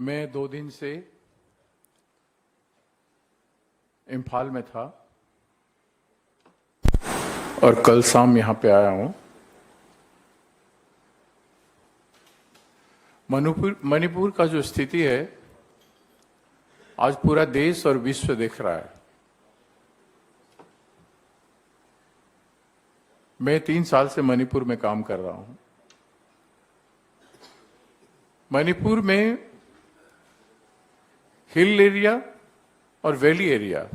मैं 2 दिन से इम्फाल में था और कल शाम यहां पे आया हूं। मणिपुर का जो स्थिति है आज पूरा देश और विश्व देख रहा है। मैं 3 साल से मणिपुर में काम कर रहा हूं। मणिपुर में हिल एरिया और वैली एरिया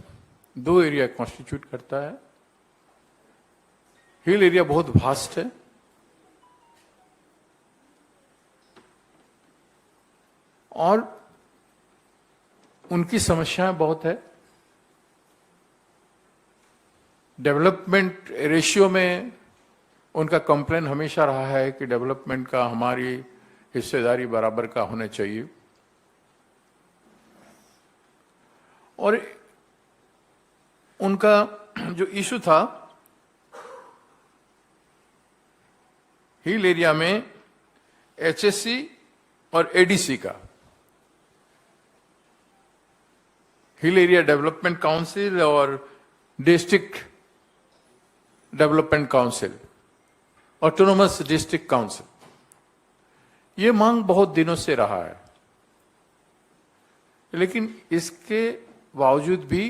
2 एरिया कॉन्स्टिट्यूट करता है। हिल एरिया बहुत वास्ट है और उनकी समस्याएं बहुत है। डेवलपमेंट रेशियो में उनका कंप्लेन हमेशा रहा है कि डेवलपमेंट का हमारी हिस्सेदारी बराबर का होना चाहिए। और उनका जो इशू था हिल एरिया में एचएससी और एडीसी का, हिल एरिया डेवलपमेंट काउंसिल और district development council, autonomous district council, ये मांग बहुत दिनों से रहा है। लेकिन इसके बावजूद भी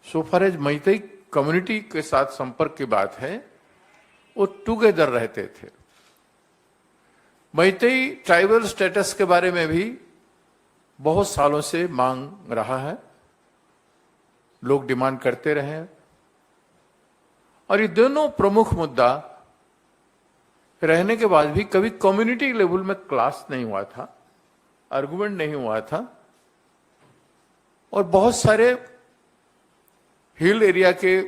सोफारेज मैतेई कम्युनिटी के साथ संपर्क की बात है, वो टुगेदर रहते थे। मैतेई ट्राइबल स्टेटस के बारे में भी बहुत सालों से मांग रहा है, लोग डिमांड करते रहे और ये दोनों प्रमुख मुद्दा रहने के बाद भी कभी कम्युनिटी लेवल में क्लास नहीं हुआ था, आर्गुमेंट नहीं हुआ था। और बहुत सारे हिल एरिया के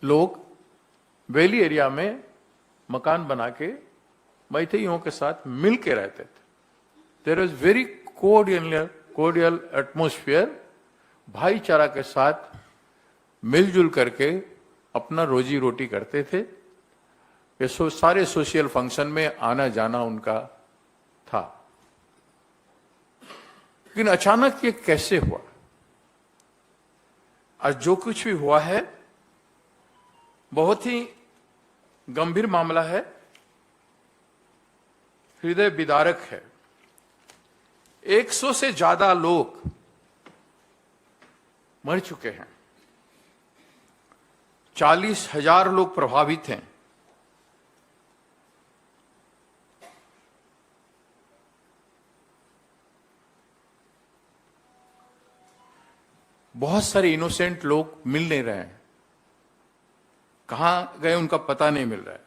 लोग वैली एरिया में मकान बना के मैतेइयों के साथ मिल के रहते थे। There is very cordial atmosphere, भाईचारा के साथ मिलजुल करके अपना रोजी रोटी करते थे। ये सारे सोशल फंक्शन में आना जाना उनका था। लेकिन अचानक ये कैसे हुआ? आज जो कुछ भी हुआ है बहुत ही गंभीर मामला है, हृदय विदारक है। 100 से ज्यादा लोग मर चुके हैं, 40,000 लोग प्रभावित हैं। बहुत सारे इनोसेंट लोग मिल नहीं रहे हैं, कहां गए उनका पता नहीं मिल रहा है।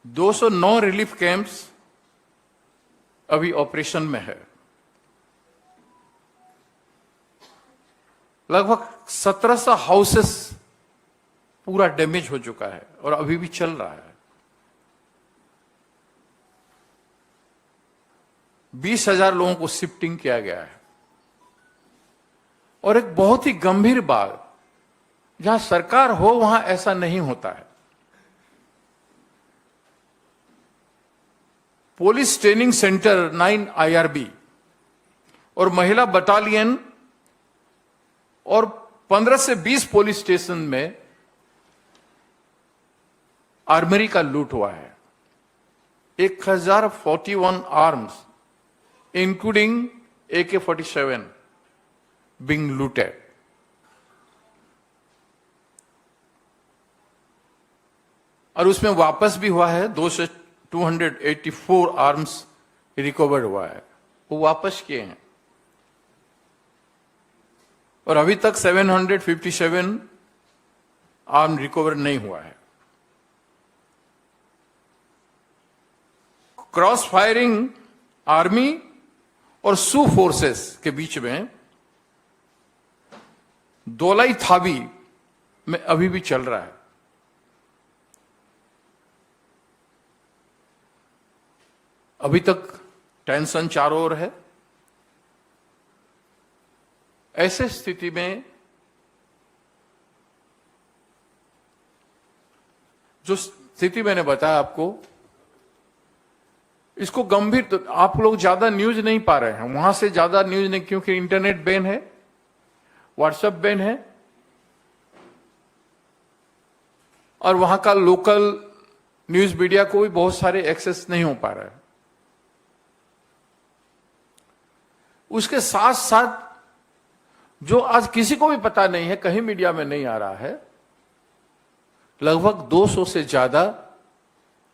209 रिलीफ कैंप्स अभी ऑपरेशन में है। लगभग 1700 हाउसेस पूरा डैमेज हो चुका है और अभी भी चल रहा है। 20,000 लोगों को शिफ्टिंग किया गया है। और एक बहुत ही गंभीर बात, जहां सरकार हो वहां ऐसा नहीं होता है। पुलिस ट्रेनिंग सेंटर 9 IRB और महिला बटालियन और 15 से 20 पुलिस स्टेशन में आर्मरी का लूट हुआ है। 1041 arms including AK-47 being looted. और उसमें वापस भी हुआ है 284 आर्म्स रिकवर हुआ है, वो वापस किए हैं। और अभी तक 757 आर्म रिकवर नहीं हुआ है। क्रॉस फायरिंग आर्मी और सू फोर्सेस के बीच में दोलाई थाबी में अभी भी चल रहा है। अभी तक टेंशन चारों ओर है। ऐसे स्थिति में जो स्थिति मैंने बताया आपको, इसको गंभीर, तो आप लोग ज्यादा न्यूज नहीं पा रहे हैं, वहां से ज्यादा न्यूज नहीं, क्योंकि इंटरनेट बैन है, व्हाट्सएप बैन है, और वहां का लोकल न्यूज मीडिया को भी बहुत सारे एक्सेस नहीं हो पा रहा है। उसके साथ साथ जो आज किसी को भी पता नहीं है, कहीं मीडिया में नहीं आ रहा है, लगभग 200 से ज्यादा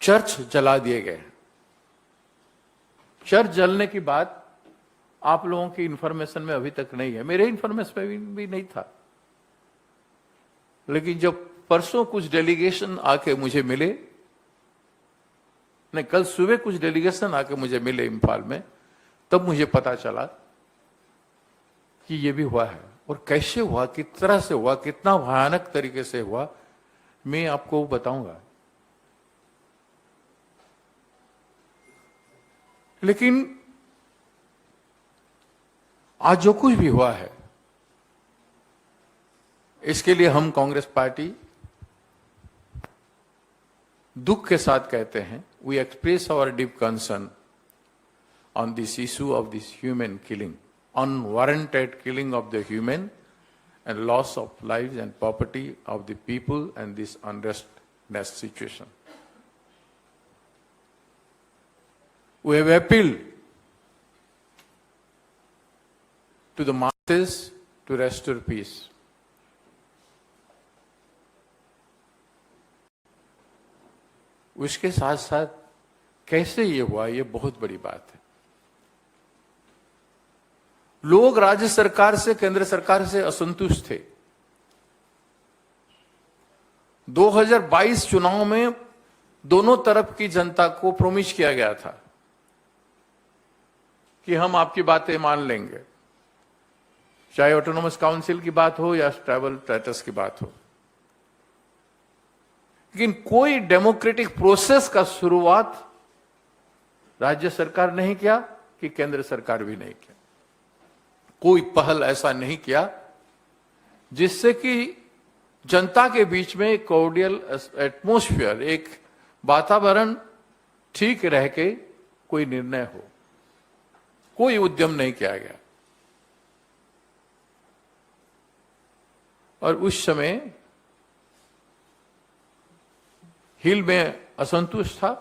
चर्च जला दिए गए। चर्च जलने की बात आप लोगों की इंफॉर्मेशन में अभी तक नहीं है, मेरे इंफॉर्मेशन में भी नहीं था, लेकिन जब परसों कुछ डेलीगेशन आके मुझे मिले, नहीं कल सुबह कुछ डेलीगेशन आके मुझे मिले इम्फाल में, तब मुझे पता चला कि ये भी हुआ है। और कैसे हुआ, किस तरह से हुआ, कितना भयानक तरीके से हुआ, मैं आपको बताऊंगा। लेकिन आज जो कुछ भी हुआ है, इसके लिए हम कांग्रेस पार्टी दुख के साथ कहते हैं, we express our deep concern on this issue of this human killing, unwarranted killing of the human and loss of lives and property of the people and this unrestness situation. We have appealed to the masses to restore peace. उसके साथ साथ कैसे ये हुआ, ये बहुत बड़ी बात है। लोग राज्य सरकार से, केंद्र सरकार से असंतुष्ट थे। 2022 चुनाव में दोनों तरफ की जनता को प्रोमिस किया गया था कि हम आपकी बातें मान लेंगे, चाहे ऑटोनोमस काउंसिल की बात हो या ट्राइबल स्टेटस की बात हो। लेकिन कोई डेमोक्रेटिक प्रोसेस का शुरुआत राज्य सरकार नहीं किया कि केंद्र सरकार भी नहीं किया। कोई पहल ऐसा नहीं किया जिससे कि जनता के बीच में एक कॉर्डियल एटमॉस्फेयर, एक वातावरण ठीक रह के कोई निर्णय हो। कोई उद्यम नहीं किया गया। और उस समय हिल में असंतुष्ट था,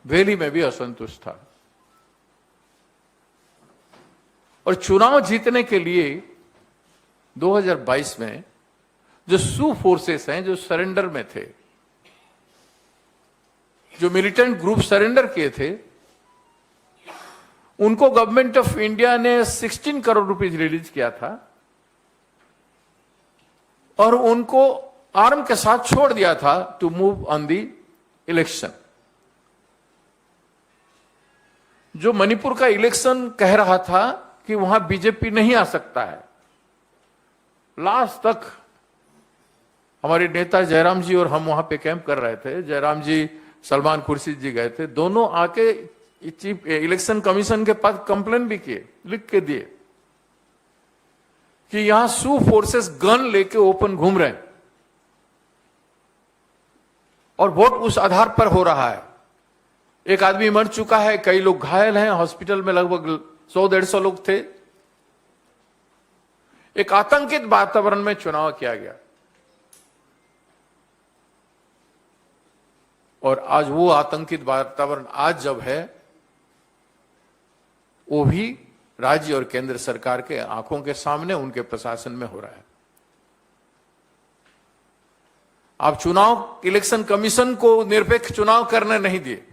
वैली में भी असंतुष्ट था। और चुनाव जीतने के लिए 2022 में जो सू फोर्सेस हैं, जो सरेंडर में थे, जो मिलिटेंट ग्रुप सरेंडर किए थे, उनको गवर्नमेंट ऑफ इंडिया ने 16 करोड़ रुपीस रिलीज किया था और उनको आर्म के साथ छोड़ दिया था to move on the election. जो मणिपुर का इलेक्शन कह रहा था कि वहां बीजेपी नहीं आ सकता है, लास्ट तक हमारे नेता जयराम जी और हम वहां पे कैंप कर रहे थे। जयराम जी, सलमान खुर्शीद जी गए थे, दोनों आके चीफ इलेक्शन कमीशन के पास कंप्लेन भी किए, लिख के दिए कि यहां सू फोर्सेस गन लेके ओपन घूम रहे हैं और वोट उस आधार पर हो रहा है। एक आदमी मर चुका है, कई लोग घायल हैं, हॉस्पिटल में लगभग 100-150 लोग थे। एक आतंकित वातावरण में चुनाव किया गया और आज वो आतंकित वातावरण आज जब है, वो भी राज्य और केंद्र सरकार के आंखों के सामने, उनके प्रशासन में हो रहा है। आप चुनाव, इलेक्शन कमीशन को निरपेक्ष चुनाव करने नहीं दिए।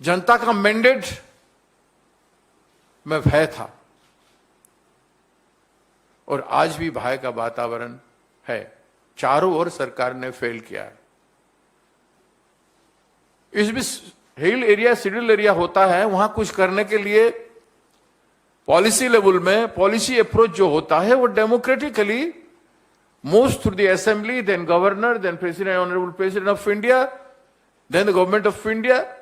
जनता का मैंडेट में भय था और आज भी भय का वातावरण है। चारों ओर सरकार ने फेल किया है। इस भी हिल एरिया, शेड्यूल एरिया होता है, वहां कुछ करने के लिए पॉलिसी लेवल में पॉलिसी अप्रोच जो होता है वो democratically moves through the assembly, then governor, then president, honorable president of India, then the government of India,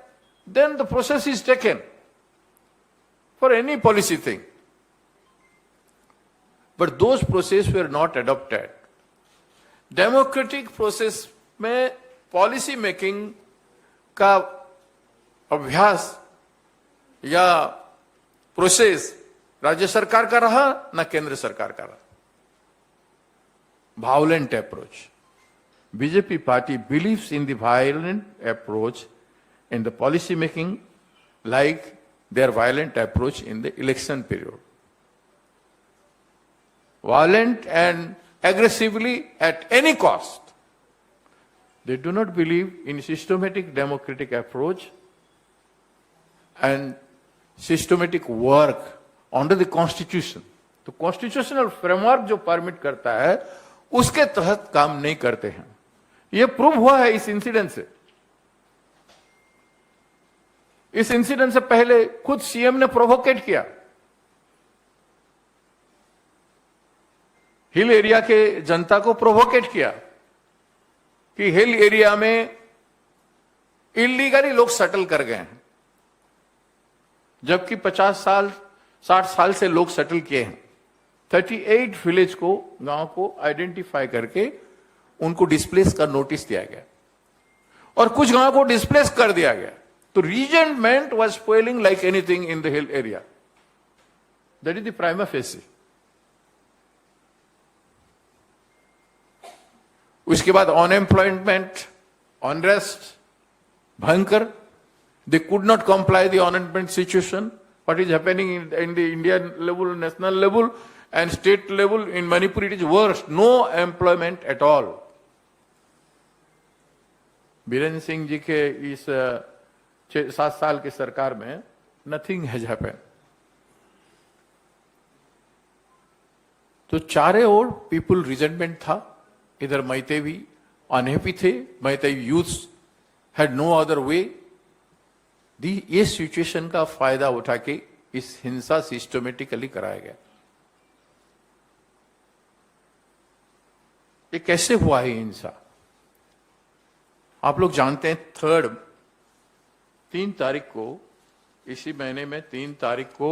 then the process is taken for any policy thing. But those processes were not adopted. Democratic process में policy making का अभ्यास या process राज्य सरकार का रहा ना केंद्र सरकार का रहा. Violent approach. BJP party believes in the violent approach in the policy making like their violent approach in the election period. Violent and aggressively at any cost. They do not believe in systematic democratic approach and systematic work under the constitution. तो constitutional framework जो permit करता है उसके तहत काम नहीं करते हैं. यह प्रूव हुआ है इस इंसिडेंट से. इस इंसिडेंट से पहले खुद सीएम ने प्रोवोकेट किया. हिल एरिया के जनता को प्रोवोकेट किया कि हिल एरिया में इलीगली लोग सेटल कर गए हैं, जबकि 50 साल 60 साल से लोग सेटल किए हैं. 38 विलेज को, गांव को आइडेंटिफाई करके उनको डिस्प्लेस का नोटिस दिया गया और कुछ गांव को डिस्प्लेस कर दिया गया. तो regiment was spoiling like anything in the hill area. That is the prima facie. उसके बाद अनएम्प्लॉयमेंट, अनरेस्ट भयंकर. They could not comply the unemployment situation. What is happening in the Indian level, national level and state level, in Manipur it is worse. No employment at all. Birendra Singh ji के इस 6-7 साल की सरकार में nothing has happened. तो चारे ओर people resentment था. इधर मैते भी अनहैप्पी थे. Meitei youth had no other way. ये सिचुएशन का फायदा उठा के इस हिंसा सिस्टमेटिकली कराया गया. ये कैसे हुआ है हिंसा? आप लोग जानते हैं 3 तारीख को, इसी महीने में 3 तारीख को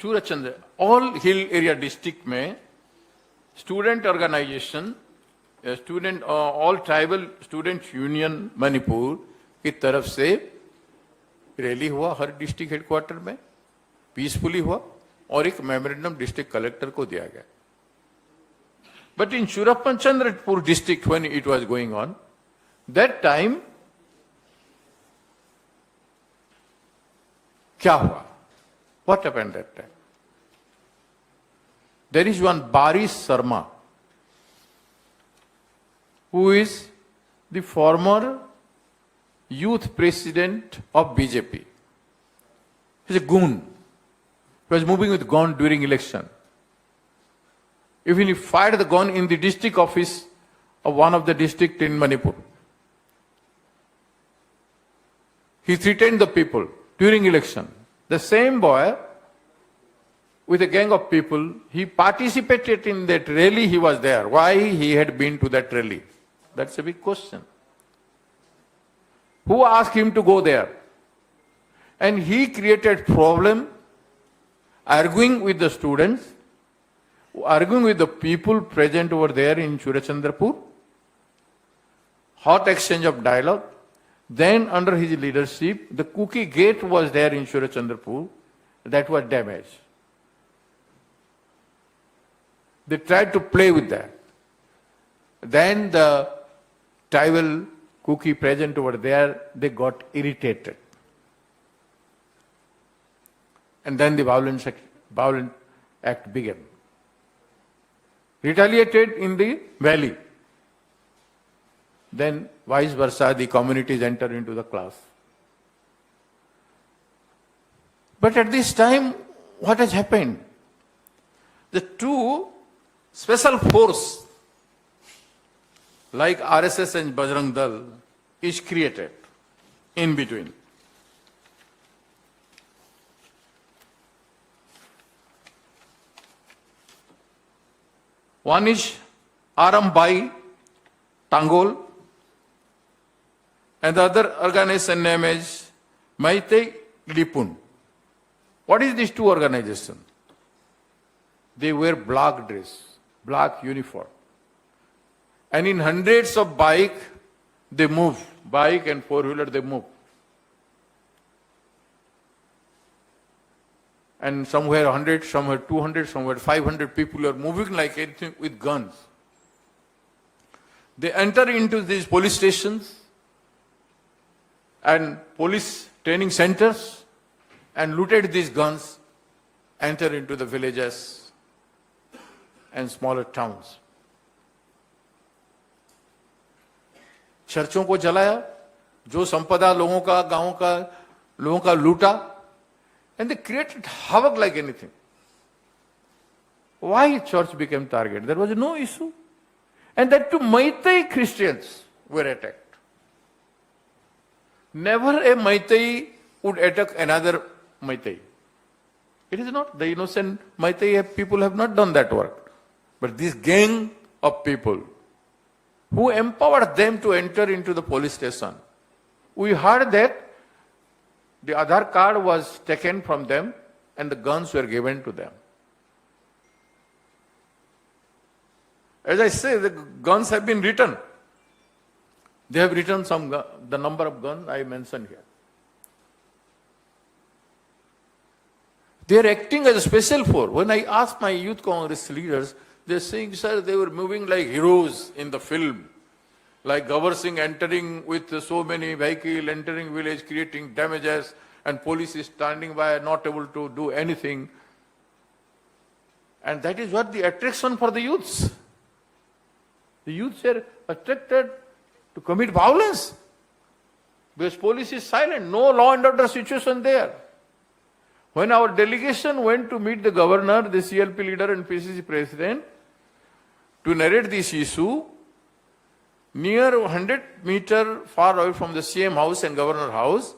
Churachand all hill area district में student organisation, student all tribal student union Manipur की तरफ से रैली हुआ. हर डिस्ट्रिक्ट हेडक्वार्टर में पीसफुली हुआ और एक मेमोरेंडम डिस्ट्रिक्ट कलेक्टर को दिया गया. But in Churachandpur district when it was going on that time क्या हुआ? What happened that time? There is one Barish Sharma who is the former youth president of BJP. He's a goon. He was moving with gun during election. Even he fired the gun in the district office of one of the district in Manipur. He threatened the people during election. The same boy with a gang of people, he participated in that rally. He was there. Why he had been to that rally? That's a big question. Who asked him to go there? And he created problem, arguing with the students, arguing with the people present over there in Churachandrapur. Hot exchange of dialogue. Then under his leadership, the Cookie Gate was there in Churachandrapur. That was damaged. They tried to play with that. Then the tribal cookie present over there, they got irritated. And then the violent act began. Retaliated in the valley. Then vice versa, the communities enter into the class. But at this time, what has happened? The two special force like RSS and Bajrang Dal is created in between. One is Arambai Tangol and the other organization name is Maitei Lipun. What is these two organizations? They wear black dress. black uniform. And in hundreds of bike and four-wheeler, they move. And somewhere 100, somewhere 200, somewhere 500 people are moving like anything with guns. They enter into these police stations and police training centers and looted these guns, enter into the villages and smaller towns. चर्चों को जलाया, जो संपदा लोगों का, गांवों का, लोगों का लूटा, and they created havoc like anything. Why church became target? There was no issue. And that too, Maitai Christians were attacked. Never a Maitai would attack another Maitai. It is not. The innocent Maitai people have not done that work. But this gang of people who empowered them to enter into the police station. We heard that the Aadhaar card was taken from them and the guns were given to them. As I say, the guns have been written. They have written the number of guns I mentioned here. They are acting as a special force. When I asked my youth congress leaders, they are saying, sir, they were moving like heroes in the film. Like Gawar Singh entering with so many vehicles, entering village, creating damages, and police is standing by, not able to do anything. And that is what the attraction for the youths. The youths are attracted to commit violence. Because police is silent, no law and order situation there. When our delegation went to meet the governor, the CLP leader and PCC president, to narrate this issue, near 100 meters far away from the CM house and governor house,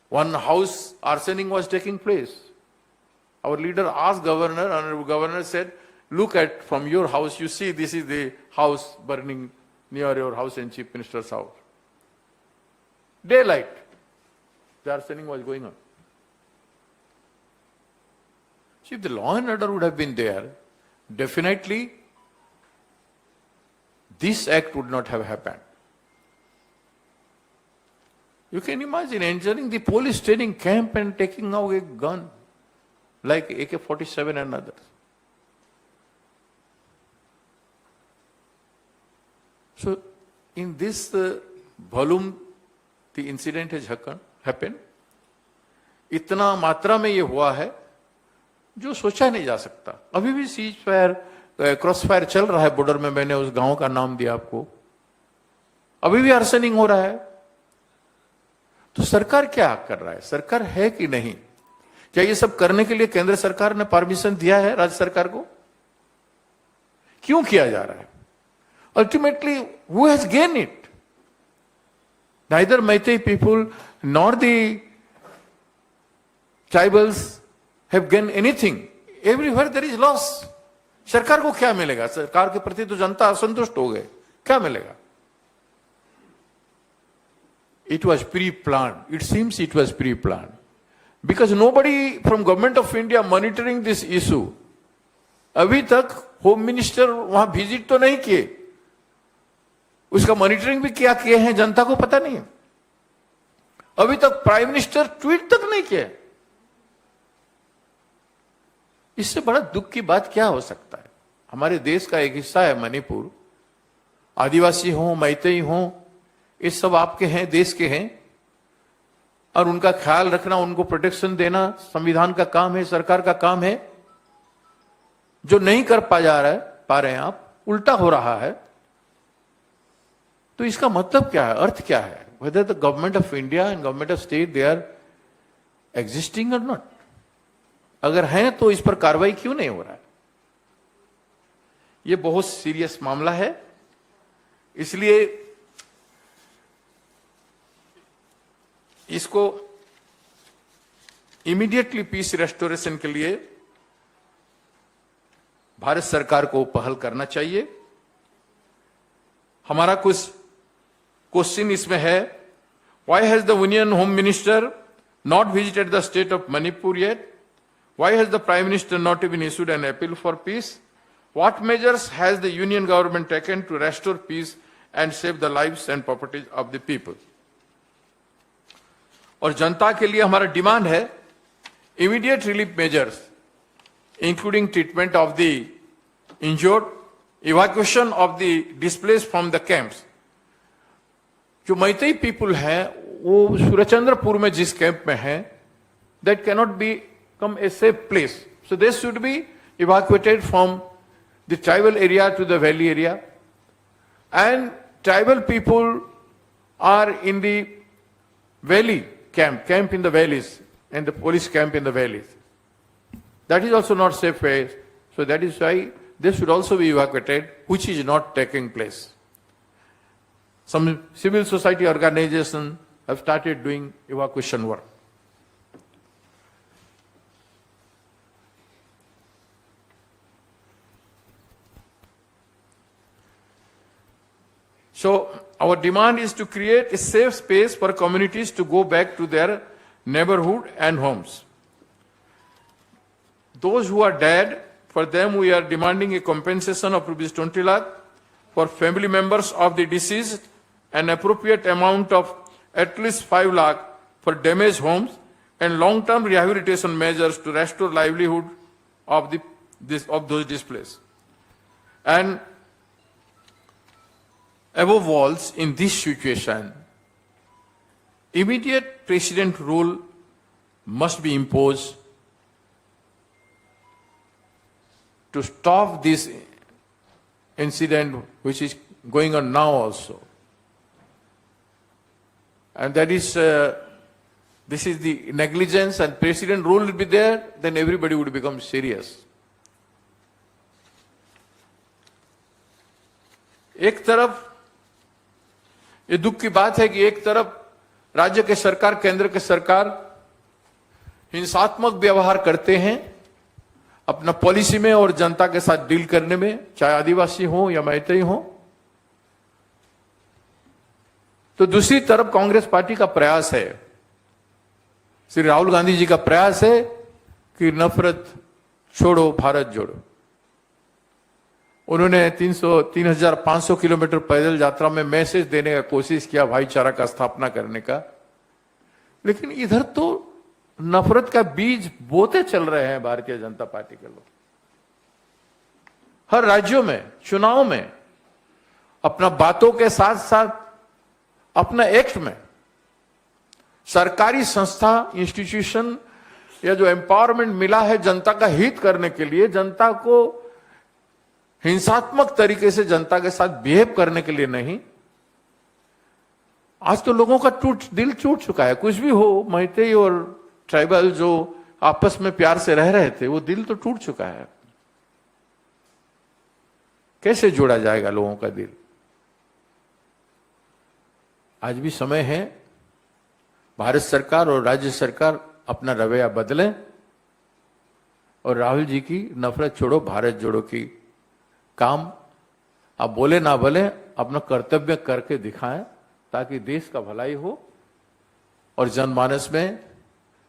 one house arsoning was taking place. Our leader asked governor, and the governor said, look at from your house, you see this is the house burning near your house and chief minister's house. Daylight, the arsoning was going on. See, if the law and order would have been there, definitely this act would not have happened. You can imagine entering the police training camp and taking out a gun like AK-47 and others. So, in this volume, the incident has happened. इतना मात्रा में ये हुआ है जो सोचा नहीं जा सकता. अभी भी सीज फायर, क्रॉस फायर चल रहा है बॉर्डर में. मैंने उस गांव का नाम दिया आपको. अभी भी आर्सनिंग हो रहा है. तो सरकार क्या कर रहा है? सरकार है कि नहीं? क्या ये सब करने के लिए केंद्र सरकार ने परमिशन दिया है राज्य सरकार को? क्यों किया जा रहा है? Ultimately, who has gained it? Neither Meitei people nor the tribals have gained anything. Everywhere there is loss. सरकार को क्या मिलेगा? सरकार के प्रति तो जनता असंतुष्ट हो गए. क्या मिलेगा? It was pre-planned. It seems it was pre-planned. Because nobody from government of India monitoring this issue. अभी तक होम मिनिस्टर वहां विजिट तो नहीं किए. उसका मॉनिटरिंग भी क्या किए हैं जनता को पता नहीं है. अभी तक प्राइम मिनिस्टर ट्वीट तक नहीं किए. इससे बड़ा दुख की बात क्या हो सकता है? हमारे देश का एक हिस्सा है मणिपुर. आदिवासी हो, मैतेई हो, ये सब आपके हैं, देश के हैं. और उनका ख्याल रखना, उनको प्रोटेक्शन देना संविधान का काम है, सरकार का काम है. जो नहीं कर पा रहे हैं आप, उल्टा हो रहा है. तो इसका मतलब क्या है? अर्थ क्या है? Whether the government of India and government of state they are existing or not. अगर हैं तो इस पर कार्रवाई क्यों नहीं हो रहा है? ये बहुत सीरियस मामला है. इसलिए इसको इमीडिएटली पीस रेस्टोरेशन के लिए भारत सरकार को पहल करना चाहिए. हमारा कुछ क्वेश्चन इसमें है. Why has the Union Home Minister not visited the state of Manipur yet? Why has the Prime Minister not even issued an appeal for peace? What measures has the union government taken to restore peace and save the lives and properties of the people? और जनता के लिए हमारा demand है immediate relief measures, including treatment of the injured, evacuation of the displaced from the camps. जो Meitei people हैं वो सूर्यचंद्रपुर में जिस कैंप में हैं, that cannot become a safe place. So they should be evacuated from the tribal area to the valley area. And tribal people are in the valley camp in the valleys, and the police camp in the valleys. That is also not safe place. So that is why they should also be evacuated, which is not taking place. Some civil society organizations have started doing evacuation work. So our demand is to create a safe space for communities to go back to their neighborhood and homes. Those who are dead, for them we are demanding a compensation of rupees 20 lakh. For family members of the deceased, an appropriate amount of at least 5 lakh for damaged homes, and long-term rehabilitation measures to restore livelihood of those displaced. And above all, in this situation, immediate president rule must be imposed to stop this incident which is going on now also. And that is, this is the negligence, and president rule will be there, then everybody would become serious. एक तरफ ये दुख की बात है कि एक तरफ राज्य के सरकार, केंद्र के सरकार हिंसात्मक व्यवहार करते हैं अपना पॉलिसी में और जनता के साथ डील करने में, चाहे आदिवासी हो या मैतेई हो। तो दूसरी तरफ कांग्रेस पार्टी का प्रयास है, श्री राहुल गांधी जी का प्रयास है कि नफरत छोड़ो भारत जोड़ो। उन्होंने 3,500 किलोमीटर पैदल यात्रा में मैसेज देने का कोशिश किया, भाईचारा का स्थापना करने का, लेकिन इधर तो नफरत का बीज बोते चल रहे हैं भारतीय जनता पार्टी के लोग। हर राज्यों में चुनाव में अपना बातों के साथ साथ अपना एक्ट में सरकारी संस्था, इंस्टीट्यूशन या जो एम्पावरमेंट मिला है जनता का हित करने के लिए, जनता को हिंसात्मक तरीके से जनता के साथ बिहेव करने के लिए नहीं। आज तो लोगों का दिल टूट चुका है। कुछ भी हो, मैतेई और ट्राइबल जो आपस में प्यार से रह रहे थे, वो दिल तो टूट चुका है। कैसे जोड़ा जाएगा लोगों का दिल? आज भी समय है भारत सरकार और राज्य सरकार अपना रवैया बदलें और राहुल जी की नफरत छोड़ो भारत जोड़ो की काम आप बोले ना बोले अपना कर्तव्य करके दिखाएं, ताकि देश का भलाई हो और जनमानस में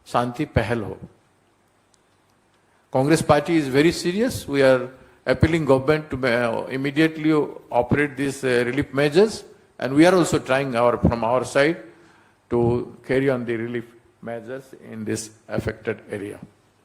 शांति पहल हो। Congress party is very serious. We are appealing government to immediately operate these relief measures, and we are also trying from our side to carry on the relief measures in this affected area.